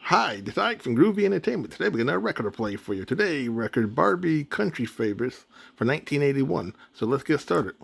Hi, this is Ike from Groovy Entertainment. Today we got another record to play for you. Today, record Barbie Country Favorites for 1981. So let's get started.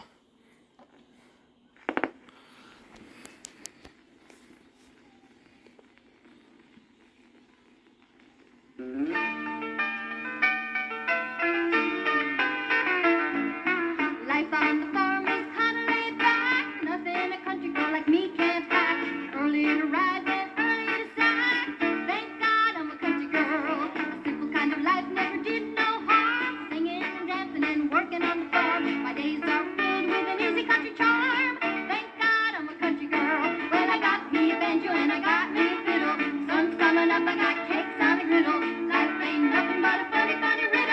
Life on the farm is kinda laid back. Nothing a country girl like me can't hack. Early to rise and early to sack. Thank God I'm a country girl. A simple kind of life never did no harm. Singing and dancing and working on the farm. My days are filled with an easy country charm. Thank God I'm a country girl. Well, I got me a banjo and I got me a fiddle. Sun's coming up, I got cakes on the griddle. Life ain't nothing but a funny, funny riddle.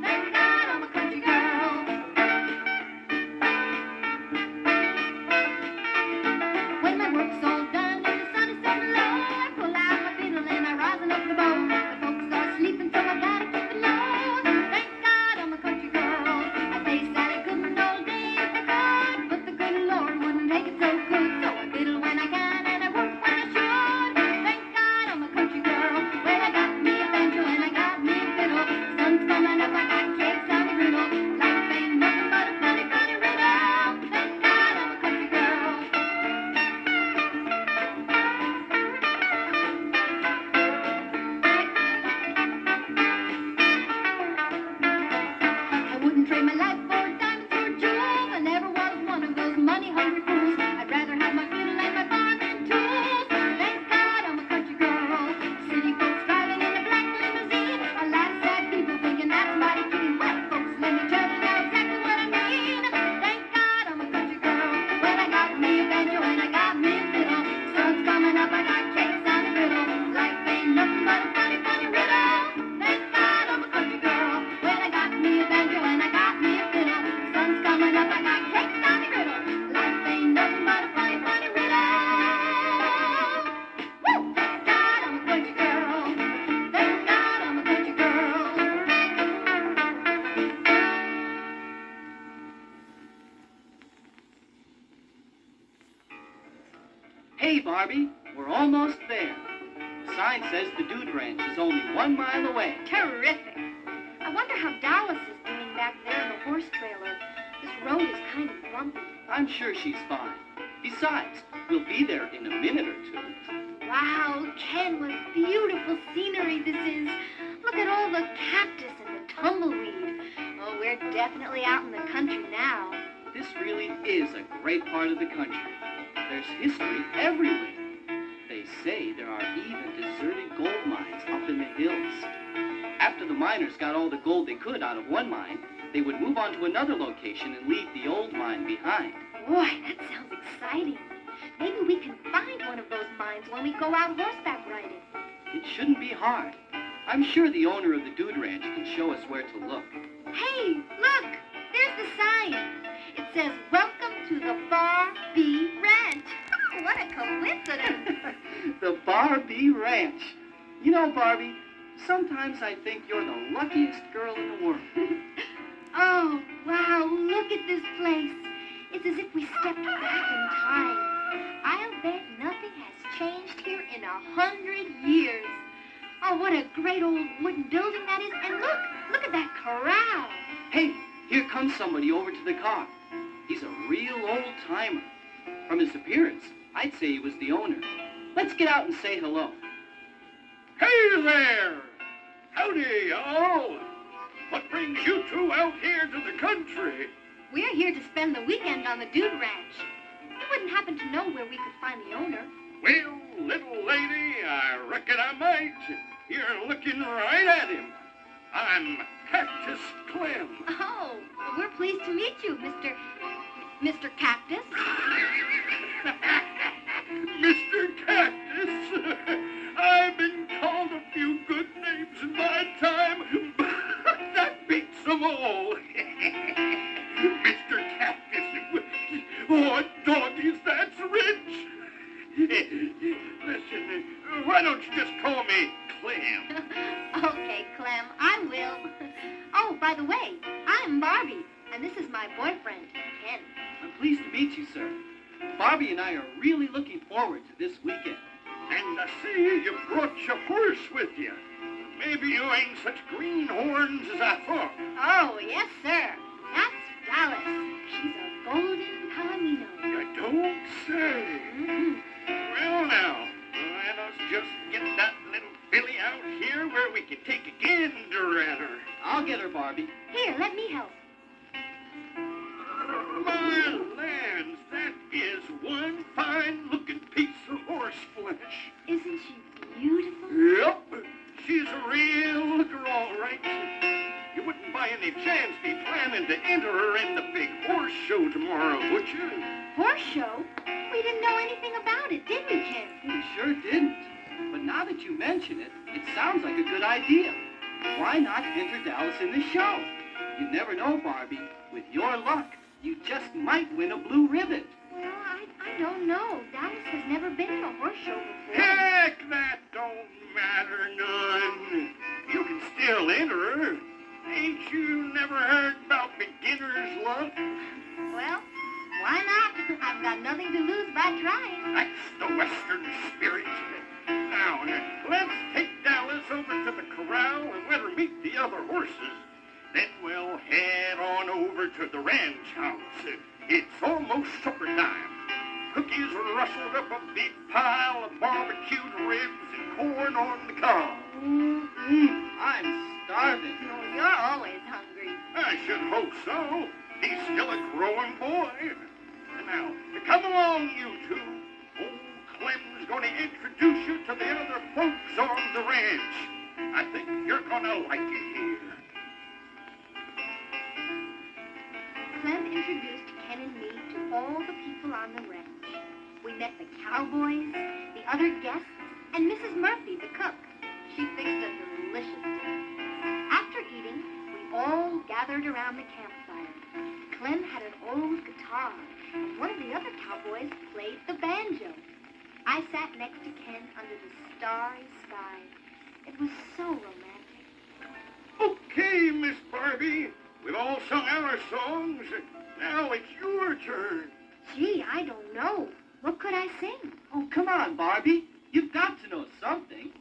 Thank God I'm a country girl. When my work's all done and the sun is setting low, I pull out my fiddle and I rosin up the bow. The folks are sleeping, so I gotta keep it low. Thank God I'm a country girl. I say Sally couldn't all day if I could, but the good Lord wouldn't make it so good. So I fiddle when I can and I work when I should. Thank God I'm a country girl. Well, I got me a banjo and I got me a fiddle. Sun's coming up, I got cakes on the griddle. Life ain't nothing but a funny, funny riddle. Thank God I'm a country girl. I wouldn't trade my life for diamonds or jewels. I never was one of those money-hungry fools. I'd rather have my fiddle and my farming tools. Thank God I'm a country girl. City folks driving in a black limousine. A lot of sad people thinking that's mighty keen. Well, folks, let me tell you now exactly what I mean. Thank God I'm a country girl. Well, I got me a banjo and I got me a fiddle. Sun's coming up, I got cakes on the griddle. Life ain't nothing but a funny, funny riddle. Thank God I'm a country girl. Well, I got me a banjo and I got me a fiddle. Sun's coming up, I got cakes on the griddle. Life ain't nothing but a funny, funny riddle. Woo! Thank God I'm a country girl. Thank God I'm a country girl. Hey, Barbie, we're almost there. The sign says the Dude Ranch is only 1 mile away. Terrific. I wonder how Dallas is doing back there in the horse trailer. This road is kind of bumpy. I'm sure she's fine. Besides, we'll be there in a minute or two. Wow, Ken, what beautiful scenery this is. Look at all the cactus and the tumbleweed. Oh, we're definitely out in the country now. This really is a great part of the country. There's history everywhere. They say there are even deserted gold mines up in the hills. After the miners got all the gold they could out of one mine, they would move on to another location and leave the old mine behind. Boy, that sounds exciting. Maybe we can find one of those mines when we go out horseback riding. It shouldn't be hard. I'm sure the owner of the Dude Ranch can show us where to look. Hey, look! There's the sign. It says, "Welcome to the Barbie Ranch." What a coincidence. The Barbie Ranch. You know, Barbie, sometimes I think you're the luckiest girl in the world. Oh, wow, look at this place. It's as if we stepped back in time. I'll bet nothing has changed here in 100 years. Oh, what a great old wooden building that is. And look at that corral. Hey, here comes somebody over to the car. He's a real old-timer. From his appearance, I'd say he was the owner. Let's get out and say hello. Hey there! Howdy, y'all! What brings you two out here to the country? We're here to spend the weekend on the Dude Ranch. You wouldn't happen to know where we could find the owner. Well, little lady, I reckon I might. You're looking right at him. I'm Cactus Clem. Oh, well, we're pleased to meet you, Mr. Cactus. Mr. Cactus. I've been called a few good names in my time, but that beats them all. Mr. Cactus. Oh, doggies, that's rich. Listen, why don't you just call me Clem? Okay, Clem, I will. Oh, by the way, I'm Barbie, and this is my boyfriend, Ken. I'm pleased to meet you, sir. Barbie and I are really looking forward to this weekend. And I see you brought your horse with you. Maybe you ain't such greenhorns as I thought. Oh, yes, sir. That's Dallas. She's a golden palomino. You don't say. Mm-hmm. Well, now, let us just get that little filly out here where we can take a gander at her. I'll get her, Barbie. Here, let me help. My lands, that is one fine-looking piece of horse flesh. Isn't she beautiful? Yep, she's a real looker, all right. You wouldn't by any chance be planning to enter her in the big horse show tomorrow, would you? Horse show? We didn't know anything about it, did we, Chansey? We sure didn't. But now that you mention it, it sounds like a good idea. Why not enter Dallas in the show? You never know, Barbie. With your luck, you just might win a blue ribbon. Well, I don't know. Dallas has never been in a horse show before. Heck, that don't matter none. You can still enter her. Ain't you never heard about beginner's luck? Well, why not? I've got nothing to lose by trying. That's the Western spirit. Now, let's take Dallas over to the corral and let her meet the other horses. Then we'll head on over to the ranch house. It's almost supper time. Cookies rustled up a big pile of barbecued ribs and corn on the cob. I'm starving. Oh, you're always hungry. I should hope so. He's still a growing boy. And now, come along, you two. Old Clem's going to introduce you to the other folks on the ranch. I think you're going to like it here. Clem introduced Ken and me to all the people on the ranch. We met the cowboys, the other guests, and Mrs. Murphy, the cook. She fixed a delicious dinner. After eating, we all gathered around the campfire. Clem had an old guitar, and one of the other cowboys played the banjo. I sat next to Ken under the starry sky. It was so romantic. Okay, Miss Barbie. We've all sung our songs. Now it's your turn. Gee, I don't know. What could I sing? Oh, come on, Barbie. You've got to know something.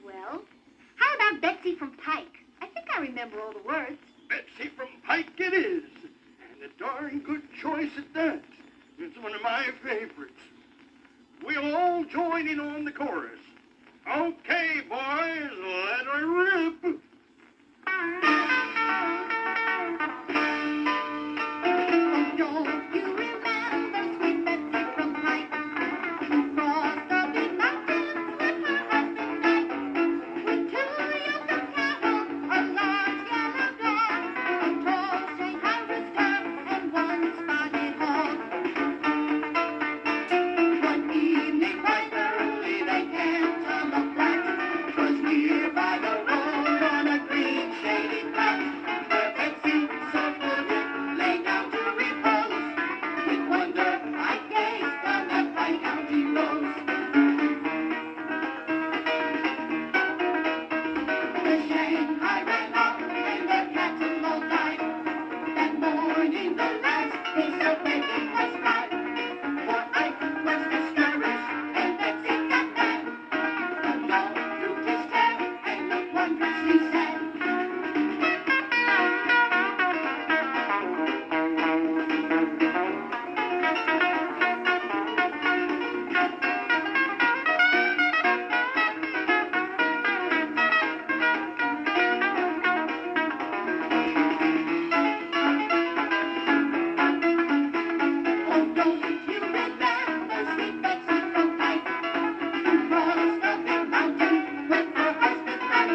Well, how about Betsy from Pike? I think I remember all the words. Betsy from Pike it is. And a darn good choice at that. It's one of my favorites. We'll all join in on the chorus. Okay, boys, let her rip. Don't you remember sweet Betsy from Pike? Crossed the big mountains with her husband Mike. With 2 yoke of cattle, a large yellow dog, a tall Shanghai rooster, and 1 spotted hog. One evening quite early they camped on the flat. 'Twas near by the road on a green shady plat, where Betsy so good lay down to repose. With wonder I gazed on that fine county rose. The Shanghai ran off and their cattle all died. That morning the last piece of bacon was fried. For Ike was discouraged and Betsy got mad. The dog drooped his tail and looked wondrously sad. Oh, don't you remember sweet Betsy from Pike? Who crossed the big mountain with her husband Mike.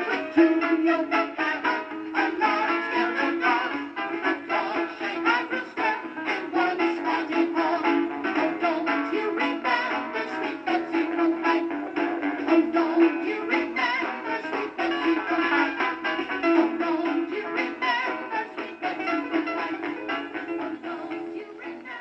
With 2 yoke of cattle, a large yellow dog, a tall Shanghai rooster, and 1 spotted hog. Oh, don't you remember sweet Betsy from Pike? Oh, don't you remember sweet Betsy from Pike? Oh, don't you remember sweet Betsy from Pike? Oh, don't you remember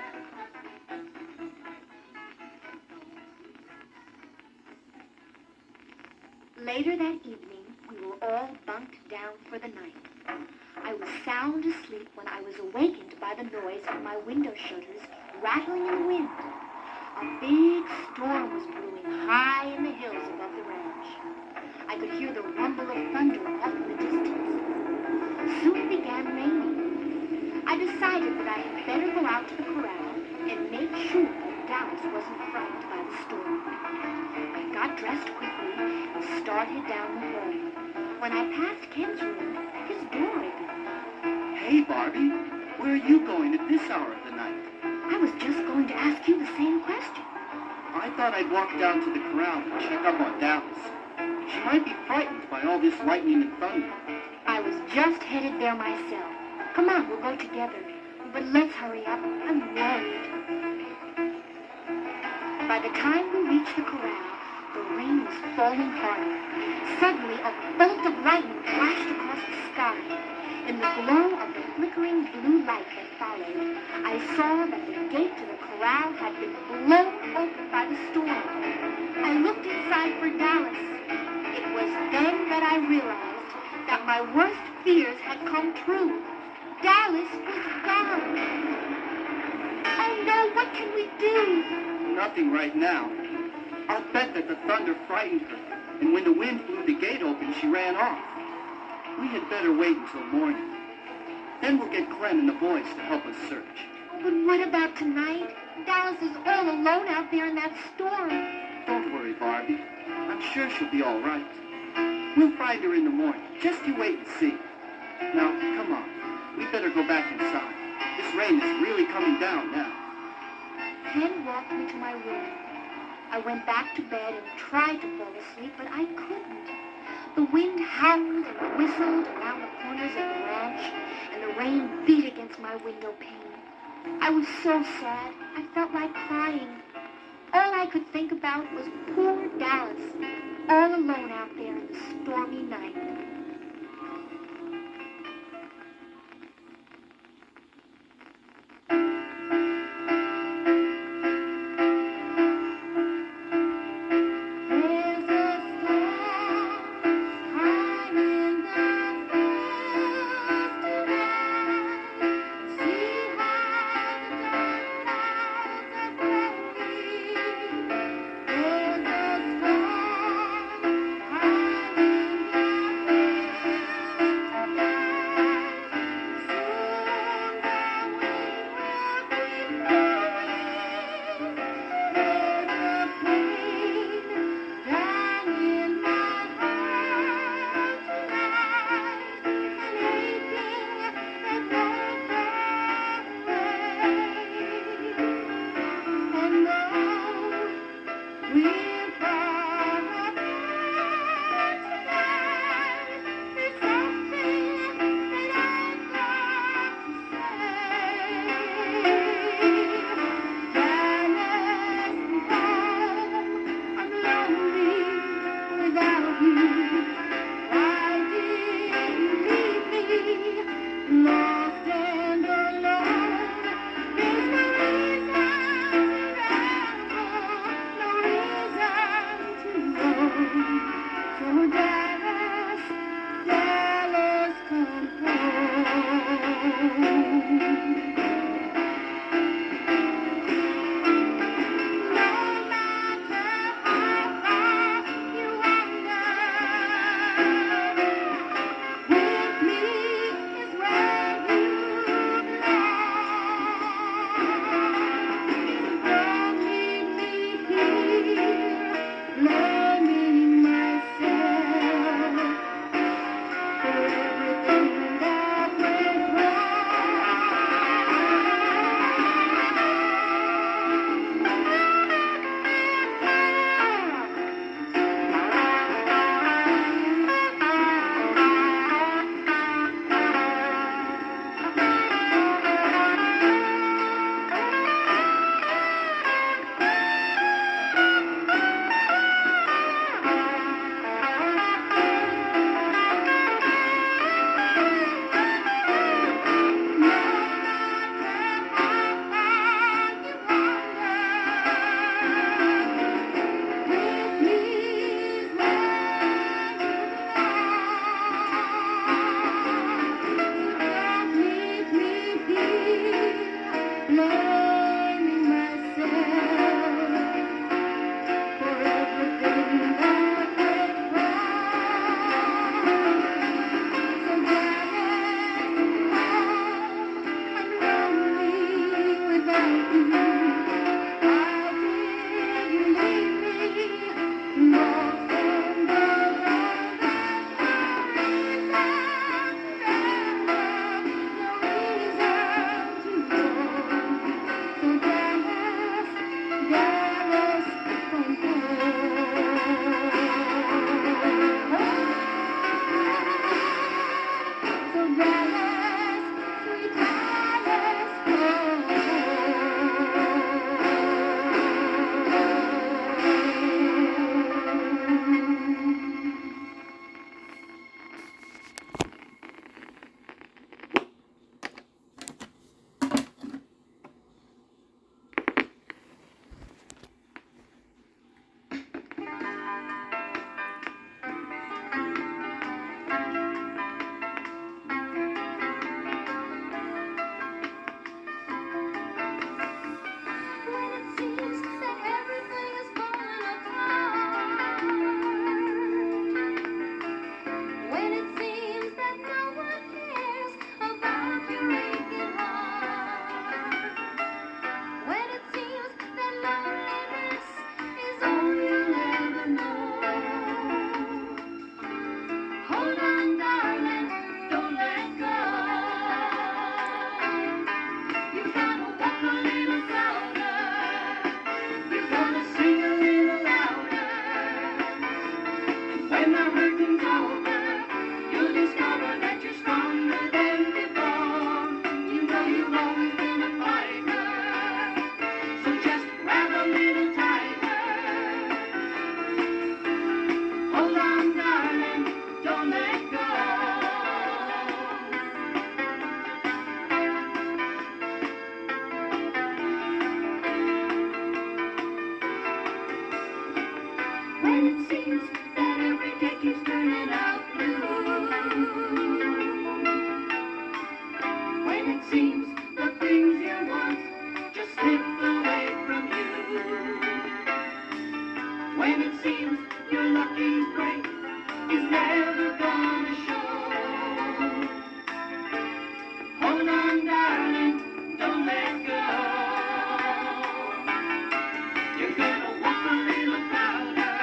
Later that evening, we were all bunked down for the night. I was sound asleep when I was awakened by the noise of my window shutters rattling in the wind. A big storm was brewing high in the hills above the ranch. I could hear the rumble of thunder off in the distance. Soon it began raining. I decided that I had better go out to the corral and make sure that Dallas wasn't frightened by the storm. I got dressed quickly and started down the hall. When I passed Ken's room, his door opened. Hey, Barbie, where are you going at this hour of the night? I was just going to ask you the same question. I thought I'd walk down to the corral and check up on Dallas. She might be frightened by all this lightning and thunder. I was just headed there myself. Come on, we'll go together. But let's hurry up. I'm worried. By the time we reached the corral, the rain was falling harder. Suddenly, a bolt of lightning flashed across the sky. In the glow of the flickering blue light that followed, I saw that the gate to the corral had been blown open by the storm. I looked inside for Dallas. It was then that I realized that my worst fears had come true. Dallas was gone. Oh no, what can we do? Nothing right now. I'll bet that the thunder frightened her, and when the wind blew the gate open, she ran off. We had better wait until morning. Then we'll get Clem and the boys to help us search. But what about tonight? Dallas is all alone out there in that storm. Don't worry, Barbie. I'm sure she'll be all right. We'll find her in the morning. Just you wait and see. Now, come on. We better go back inside. This rain is really coming down now. Ken walked me to my room. I went back to bed and tried to fall asleep, but I couldn't. The wind howled and whistled around the corners of the ranch, and the rain beat against my window pane. I was so sad, I felt like crying. All I could think about was poor Dallas, all alone out there in the stormy night. When it seems that every day keeps turning out blue. When it seems the things you want just slip away from you. When it seems your lucky break is never gonna show. Hold on, darling, don't let go. You're gonna walk a little louder.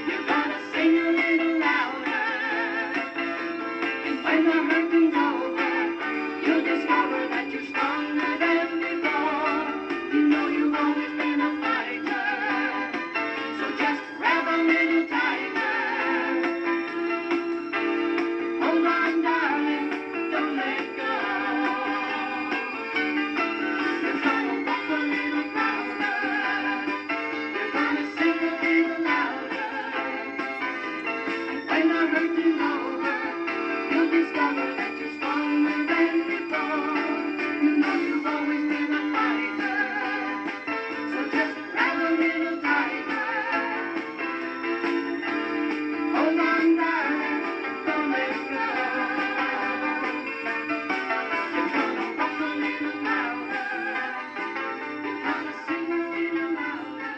You're gonna sing a little louder. And when the hurting's over, you'll discover that you're stronger than before. You know you've always been a fighter. So just grab a little tighter. Hold on, darling, don't let go. You're gonna walk a little louder. You're gonna sing a little louder. And when the hurting's over, you'll discover that you're stronger than before. You know you've always been a fighter. So just grab a little tighter. Hold on, darling, don't let go. You're gonna walk a little louder. You're gonna sing a little louder.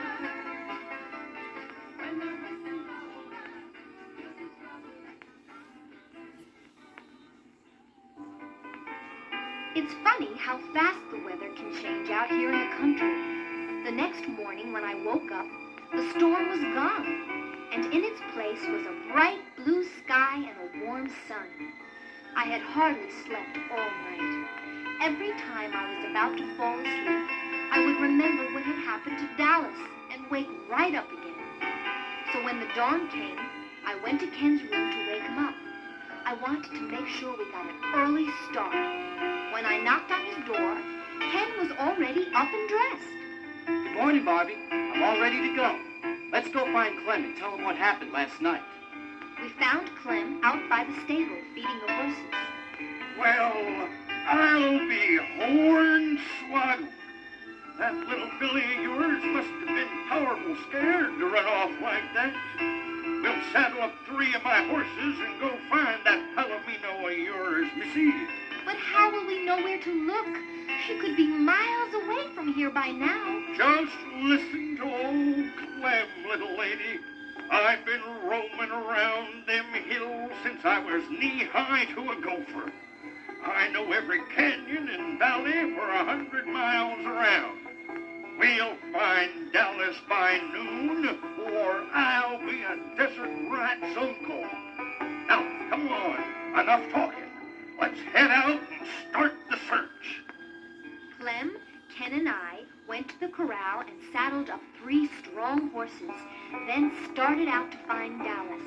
When the hurting's over, you'll discover. It's funny how fast the weather can change out here in the country. The next morning when I woke up, the storm was gone, and in its place was a bright blue sky and a warm sun. I had hardly slept all night. Every time I was about to fall asleep, I would remember what had happened to Dallas and wake right up again. So when the dawn came, I went to Ken's room to wake him up. I wanted to make sure we got an early start. When I knocked on his door, Ken was already up and dressed. Good morning, Barbie. I'm all ready to go. Let's go find Clem and tell him what happened last night. We found Clem out by the stable feeding the horses. Well, I'll be hornswoggled. That little Billy of yours must have been powerful scared to run off like that. We'll saddle up 3 of my horses and go find that Palomino of yours, Missy. But how will we know where to look? She could be miles away from here by now. Just listen to old Clem, little lady. I've been roaming around them hills since I was knee-high to a gopher. I know every canyon and valley for 100 miles around. We'll find Dallas by noon, or I'll be a desert rat's uncle. Now, come on, enough talking. Let's head out and start the search. Clem, Ken, and I went to the corral and saddled up 3 strong horses, then started out to find Dallas.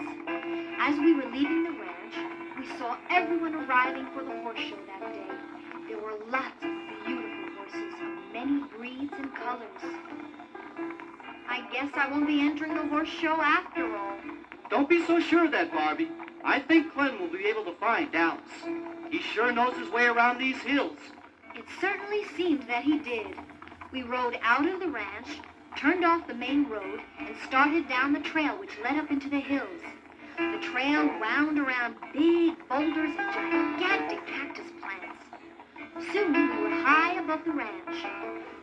As we were leaving the ranch, we saw everyone arriving for the horse show that day. There were lots of beautiful horses of many breeds and colors. I guess I won't be entering the horse show after all. Don't be so sure of that, Barbie. I think Clem will be able to find Dallas. He sure knows his way around these hills. It certainly seemed that he did. We rode out of the ranch, turned off the main road, and started down the trail which led up into the hills. The trail wound around big boulders and gigantic cactus plants. Soon we were high above the ranch.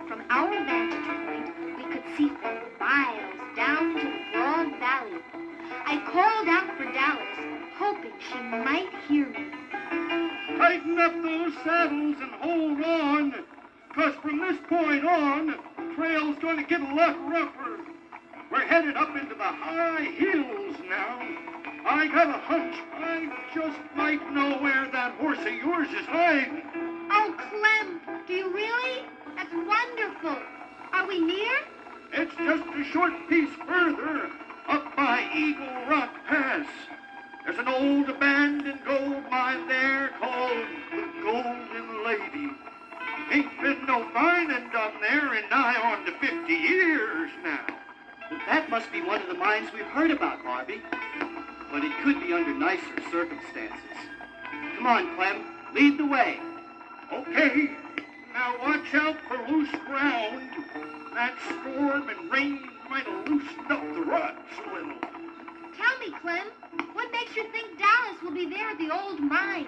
From our vantage point, we could see for miles down into the broad valley. I called out for Dallas, hoping she might hear me. Tighten up those saddles and hold on, 'cause from this point on, the trail's going to get a lot rougher. We're headed up into the high hills now. I got a hunch I just might know where that horse of yours is hiding. Oh, Clem, do you really? That's wonderful. Are we near? It's just a short piece further, up by Eagle Rock Pass. There's an old abandoned gold mine there called the Golden Lady. Ain't been no mining done there in nigh on to 50 years now. That must be one of the mines we've heard about, Barbie. But it could be under nicer circumstances. Come on, Clem. Lead the way. Okay, now watch out for loose ground. That storm and rain might have loosened up the rut. old mine.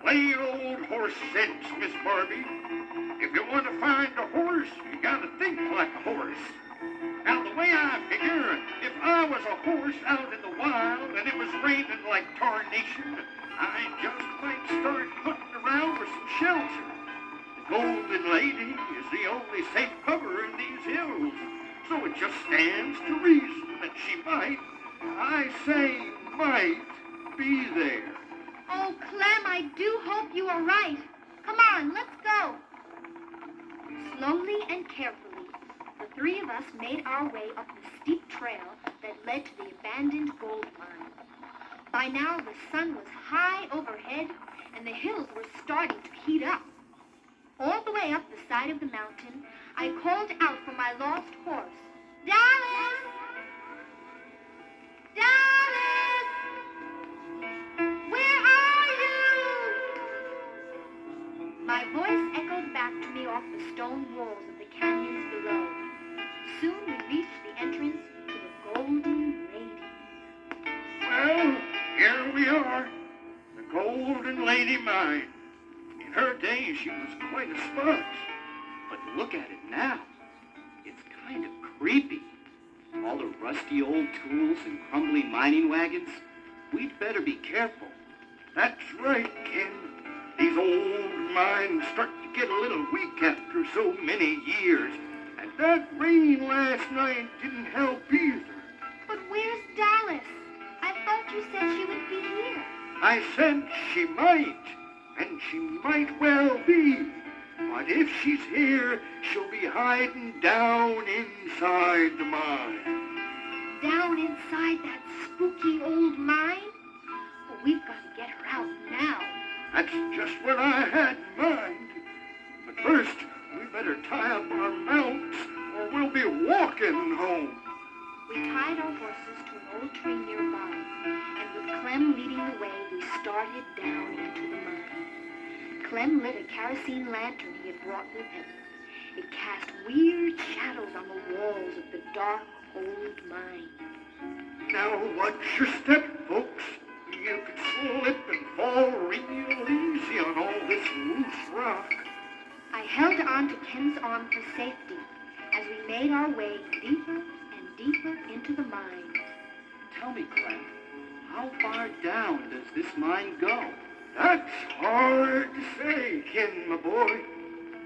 Plain old horse sense, Miss Barbie. If you want to find a horse, you gotta think like a horse. Now, the way I figure, if I was a horse out in the wild and it was raining like tarnation, I just might start hunting around for some shelter. The Golden Lady is the only safe cover in these hills, so it just stands to reason that she might, I say might, be there. Oh, Clem, I do hope you are right. Come on, let's go. Slowly and carefully, the three of us made our way up the steep trail that led to the abandoned gold mine. By now, the sun was high overhead, and the hills were starting to heat up. All the way up the side of the mountain, I called out for my lost horse. Dallas! Dallas! Where are you? My voice echoed back to me off the stone walls of the canyons below. Soon we reached the entrance to the Golden Lady. Well, here we are, the Golden Lady Mine. In her day, she was quite a spot. But look at it now. It's kind of creepy. All the rusty old tools and crumbling mining wagons. We'd better be careful. That's right, Ken. These old mines start to get a little weak after so many years. And that rain last night didn't help either. But where's Dallas? I thought you said she would be here. I said she might, and she might well be. But if she's here, she'll be hiding down inside the mine. Down inside that spooky old mine? Well, we've got to get her out now. That's just what I had in mind. But first, we better tie up our mounts, or we'll be walking home. We tied our horses to an old tree nearby, and with Clem leading the way, we started down into the mine. Clem lit a kerosene lantern he had brought with him. It cast weird shadows on the walls of the dark old mine. Now watch your step, folks. You could slip and fall real easy on all this loose rock. I held on to Ken's arm for safety as we made our way deeper and deeper into the mine. Tell me, Clem, how far down does this mine go? That's hard to say, Ken, my boy.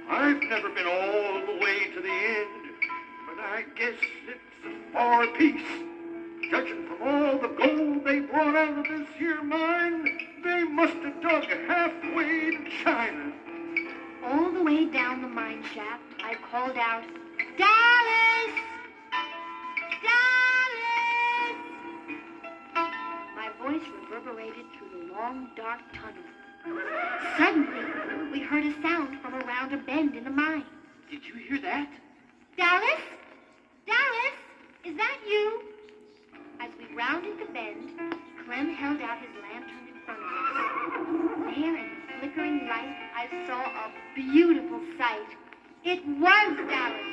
I've never been all the way to the end, but I guess it's a far piece. Judging from all the gold they brought out of this here mine, they must have dug halfway to China. All the way down the mine shaft, I called out, Dallas! Dallas! My voice reverberated through the long, dark tunnel. Suddenly, we heard a sound from around a bend in the mine. Did you hear that? Dallas? Dallas? Is that you? As we rounded the bend, Clem held out his lantern in front of us. There in the flickering light, I saw a beautiful sight. It was Dallas.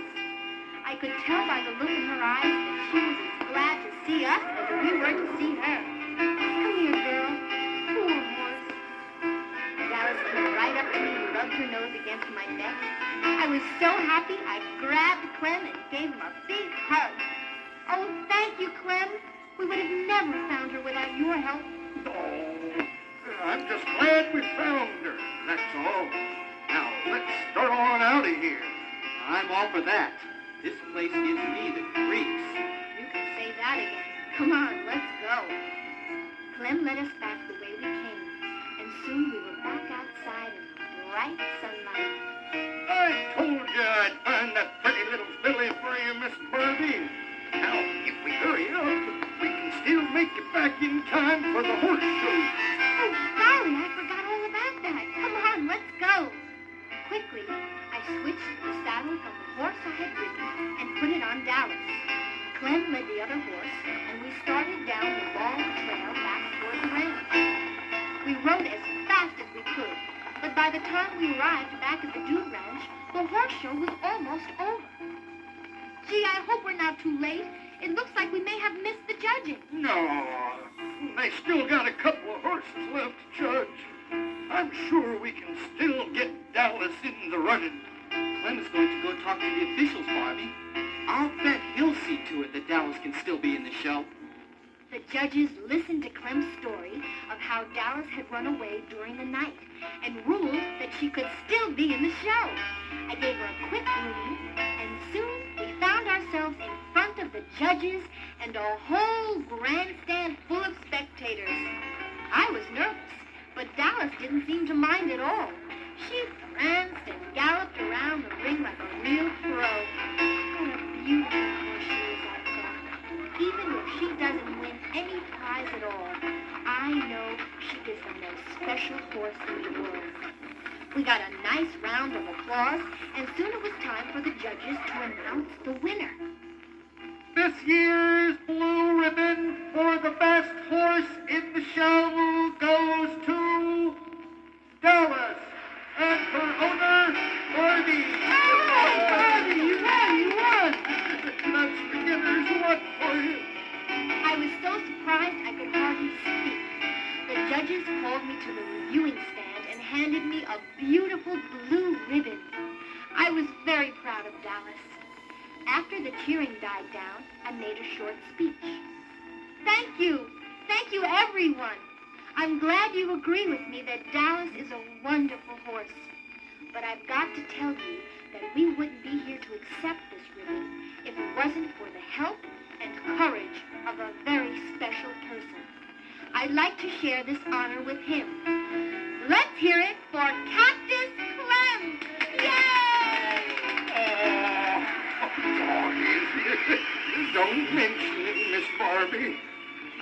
I could tell by the look in her eyes that she was as glad to see us as we were to see her. Come here, girl. Poor horse. Dallas came right up to me and rubbed her nose against my neck. I was so happy I grabbed Clem and gave him a big hug. Oh, thank you, Clem. We would have never found her without your help. Oh, I'm just glad we found her, that's all. Now, let's start on out of here. I'm all for that. This place gives me the creeps. You can say that again. Come on, let's go. Clem led us back the way we came, and soon we were back outside in the bright sunlight. I told you I'd find that pretty little filly for you, Miss Barbie. Now, if we hurry up, we can still make it back in time for the horse show. Oh, golly, I forgot all about that. Come on, let's go. Quickly, I switched the saddle from the horse I had ridden and put it on Dallas. Clem led the other horse, and we started down the long trail back toward the ranch. We rode as fast as we could, but by the time we arrived back at the Dude Ranch, the horse show was almost over. Gee, I hope we're not too late. It looks like we may have missed the judging. No, they still got a couple of horses horses left, Judge. I'm sure we can still get Dallas in the running. Clem is going to go talk to the officials, Barbie. I'll bet he'll see to it that Dallas can still be in the show. The judges listened to Clem's story of how Dallas had run away during the night and ruled that she could still be in the show. I gave her a quick grooming, and soon we found ourselves in front of the judges and a whole grandstand full of spectators. I was nervous, but Dallas didn't seem to mind at all. She pranced and galloped around the ring like a real pro. What a beautiful horse she is, I thought. Even if she doesn't win any prize at all, I know she is the most special horse in the world. We got a nice round of applause, and soon it was time for the judges to announce the winner. This year's blue ribbon for the best horse in the show goes to Dallas and her owner, Barbie. Oh, Barbie, you won! That's beginner's luck for you. I was so surprised I could hardly speak. The judges called me to the reviewing stand and handed me a beautiful blue ribbon. I was very proud of Dallas. After the cheering died down, I made a short speech. Thank you. Thank you, everyone. I'm glad you agree with me that Dallas is a wonderful horse. But I've got to tell you that we wouldn't be here to accept this ribbon if it wasn't for the help and courage of a very special person. I'd like to share this honor with him. Let's hear it for Cactus Clem! Yay! Don't mention it, Miss Barbie.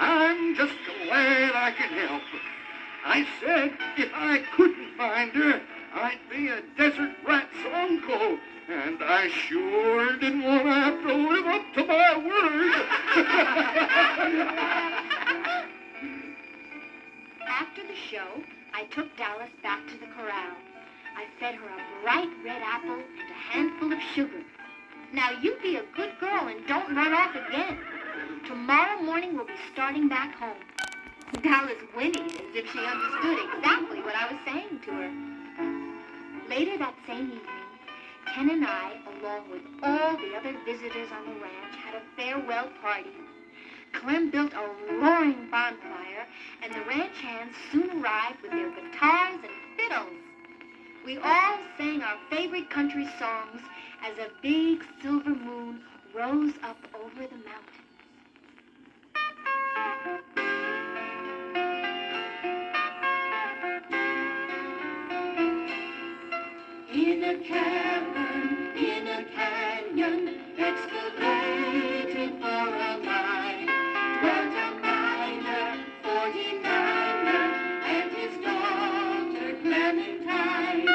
I'm just glad I can help. I said if I couldn't find her, I'd be a desert rat's uncle. And I sure didn't want to have to live up to my word. After the show, I took Dallas back to the corral. I fed her a bright red apple and a handful of sugar. Now you be a good girl and don't run off again. Tomorrow morning we'll be starting back home. Dallas whinnied as if she understood exactly what I was saying to her. Later that same evening, Ken and I, along with all the other visitors on the ranch, had a farewell party. Clem built a roaring bonfire, and the ranch hands soon arrived with their guitars and fiddles. We all sang our favorite country songs as a big silver moon rose up over the mountains. In a cavern, in a canyon, excavated for a mine, dwelt a miner, 49er, and his daughter Clementine.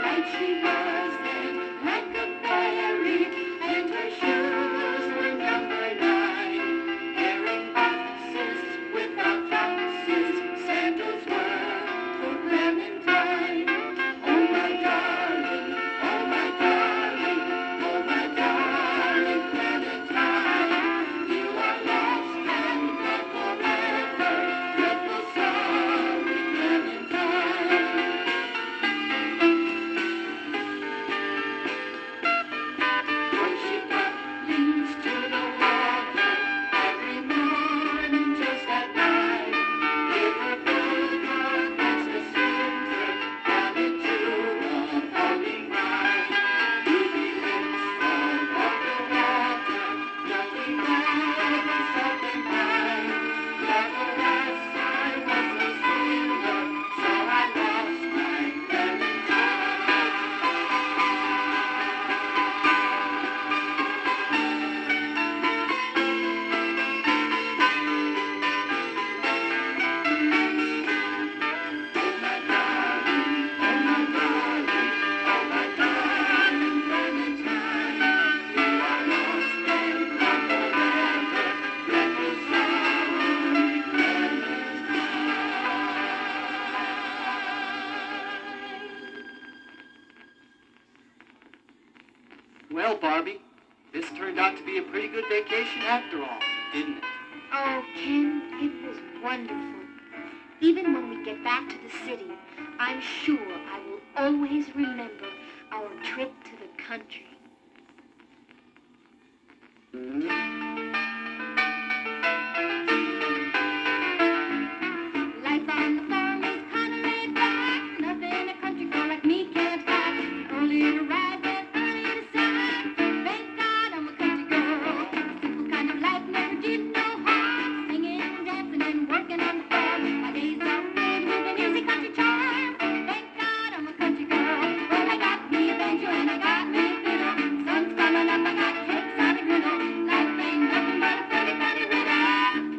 Like she was then, like a fairy, and her shoes were number 9. Carrying boxes without boxes, sandals were for Clementine. Oh my darling, oh my darling, oh my darling Clementine, you are lost and gone forever, dreadful sorry Clementine. When she got leads to the water, every morning just at night, give her book of ecstasy, down into the foaming brine. Ruby lips above the water, floating over something fine. Nevertheless, I was a sailor, so I lost my Clementine. Oh my darling, oh my darling, oh my darling Clementine, you are lost and gone forever, dreadful sorry Clementine. Well, Barbie, this turned out to be a pretty good vacation after all, didn't it? Oh, Ken, it was wonderful. Even when we get back to the city, I'm sure I will always remember our trip to the country. Life on the farm is kinda laid back. Nothing a country girl like me can't hack. Early to rise and early to set. Thank God I'm a country girl. Simple kind of life never did no harm. Singing, dancing, and working on the farm. My days are filled with an easy country charm. Thank God I'm a country girl. Well, I got me a banjo and I got me a fiddle. Sun's coming up, I got cakes on a griddle. Life ain't nothing but a funny, funny riddle.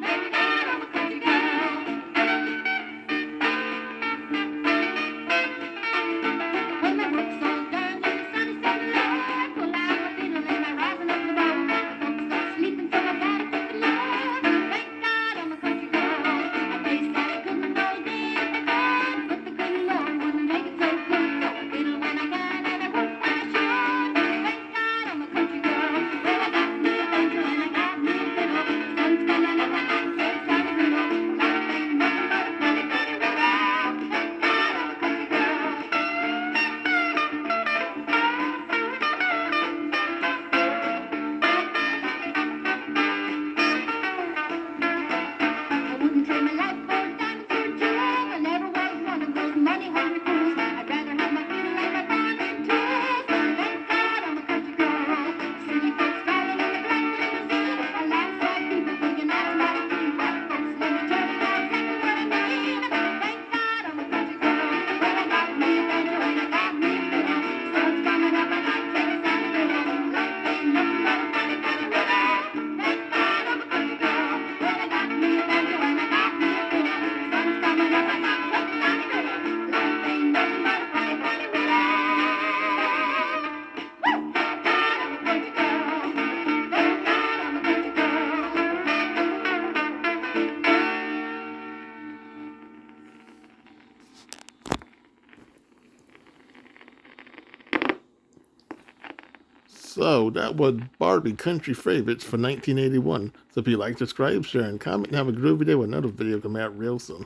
Thank God I'm a country girl. When my work's all done and the sun is setting low, I pull out my fiddle and I rosin up the bow. My folks start sleeping, so I gotta keep it low. Thank God I'm a country girl. I play Sally couldn't go day if I could, but the good Lord wouldn't make it so good. So I fiddle when I can and I work when I should. Thank God I'm a country girl. Well, I got me a banjo and I got me a fiddle. Sun's coming up, I got cakes on a griddle. Life ain't nothing but a funny, funny riddle. Thank God I'm a country girl. I wouldn't trade my life for a diamond for a jewel. I never was one of those money-hungry fools. I'd rather have my fiddle and my farming tools. Thank God I'm a country girl. City folks driving in the black limousine. I laugh at people thinking that's mighty clean. White folks let me tell you know exactly what I mean. Thank God I'm a country girl. Well, I got me a banjo and I got me a fiddle. Sun's coming up, I got cakes on a griddle. Life ain't nothing but a funny, funny riddle. Thank God I'm a country girl. Well, I got me a banjo and I got me a fiddle. Sun's coming up, I got cakes on a griddle. Life ain't nothing but a funny, funny riddle. Woo! Thank God I'm a country girl. Thank God I'm a country So that was Barbie Country Favorites for 1981. So if you like, subscribe, share, and comment, and have a groovy day with another video coming out real soon.